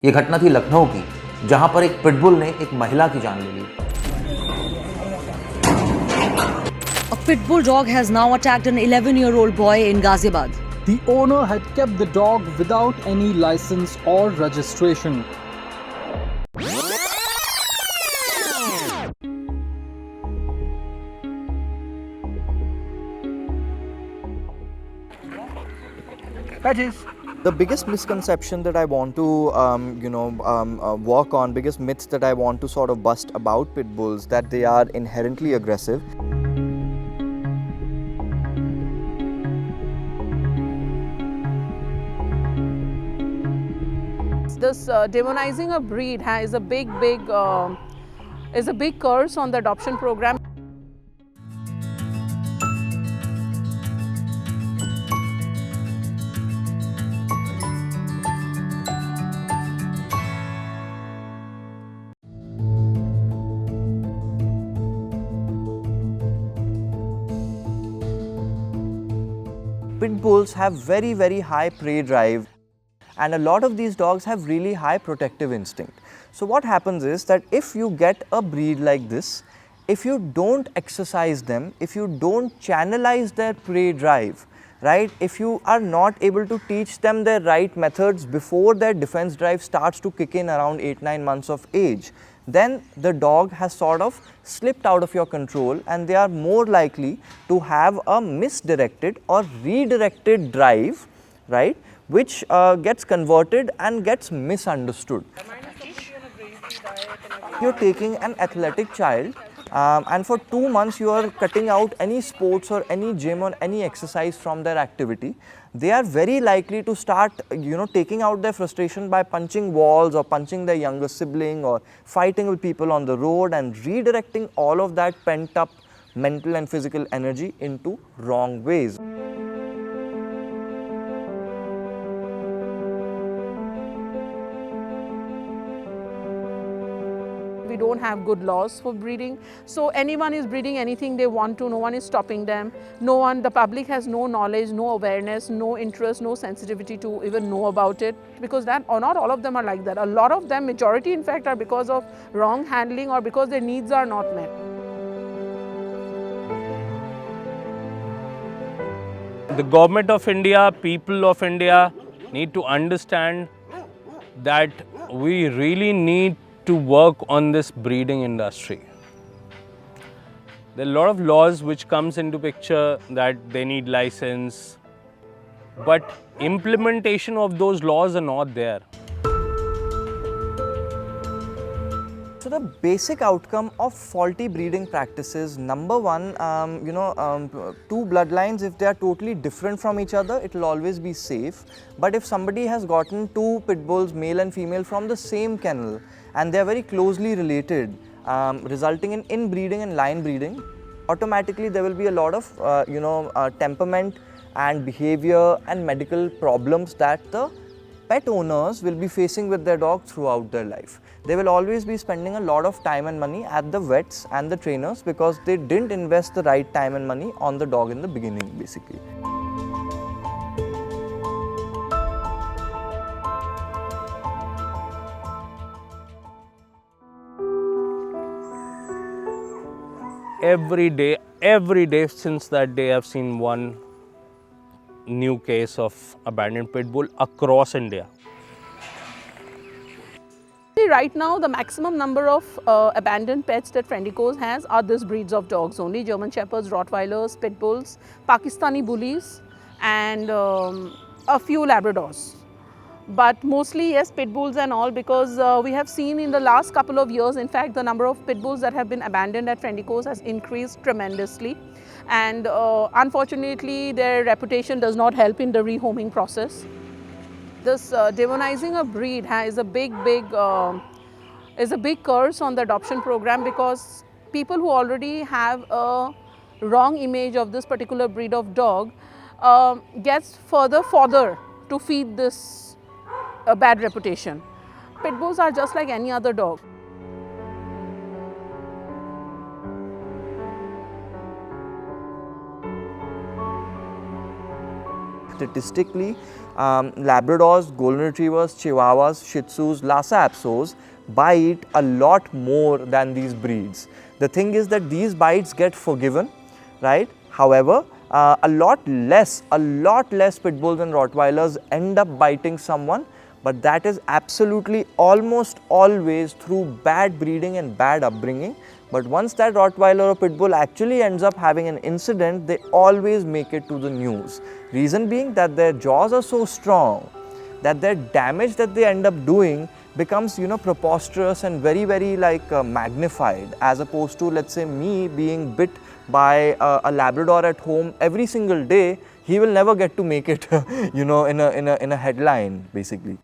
ये घटना थी लखनऊ की, जहां पर एक पिटबुल ने एक महिला की जान ले ली। A pitbull dog has now attacked an 11-year-old boy in Ghaziabad. The owner had kept the dog without any license or registration. The biggest misconception that I want to, work on, biggest myths that I want to sort of bust about pit bulls, that they are inherently aggressive. This demonizing a breed is a big curse on the adoption program. Pit bulls have very, very high prey drive, and a lot of these dogs have really high protective instinct. So what happens is that if you get a breed like this, if you don't exercise them, if you don't channelize their prey drive, right, if you are not able to teach them their right methods before their defense drive starts to kick in around 8-9 months of age, then the dog has sort of slipped out of your control, and they are more likely to have a misdirected or redirected drive, right, which gets converted and gets misunderstood. You're taking an athletic child and for 2 months you are cutting out any sports or any gym or any exercise from their activity. They are very likely to start, taking out their frustration by punching walls or punching their younger sibling or fighting with people on the road and redirecting all of that pent up mental and physical energy into wrong ways. We don't have good laws for breeding, so anyone is breeding anything they want to. No one is stopping them. The public has no knowledge, no awareness, no interest, no sensitivity to even know about it, because not all of them are like that. A lot of them, majority in fact, are because of wrong handling or because their needs are not met. The government of India, people of India need to understand that we really need to work on this breeding industry. There are a lot of laws which comes into picture that they need license, but implementation of those laws are not there. So the basic outcome of faulty breeding practices, number one, two bloodlines, if they are totally different from each other, it will always be safe. But if somebody has gotten two pit bulls, male and female, from the same kennel, and they are very closely related, resulting in inbreeding and line breeding, automatically there will be a lot of temperament and behavior and medical problems that the pet owners will be facing with their dog throughout their life. They will always be spending a lot of time and money at the vets and the trainers because they didn't invest the right time and money on the dog in the beginning, basically. Every day since that day, I've seen one new case of abandoned pit bull across India. Right now, the maximum number of abandoned pets that Friendicos has are these breeds of dogs only: German Shepherds, Rottweilers, Pit Bulls, Pakistani Bullies, and a few Labradors. But mostly, yes, Pit Bulls and all, because we have seen in the last couple of years, in fact, the number of Pit Bulls that have been abandoned at Friendicos has increased tremendously. And unfortunately, their reputation does not help in the rehoming process. This demonizing a breed is a big curse on the adoption program, because people who already have a wrong image of this particular breed of dog gets further fodder to feed this bad reputation. Pit bulls are just like any other dog. statistically, Labradors, Golden Retrievers, Chihuahuas, Shih Tzus, Lhasa Apsos bite a lot more than these breeds. The thing is that these bites get forgiven, right? However, a lot less pit bulls and Rottweilers end up biting someone, but that is absolutely almost always through bad breeding and bad upbringing. But once that Rottweiler or pit bull actually ends up having an incident, they always make it to the news. Reason being that their jaws are so strong that their damage that they end up doing becomes, you know, preposterous and very magnified, as opposed to, let's say, me being bit by a Labrador at home every single day. He will never get to make it, you know, in a headline basically.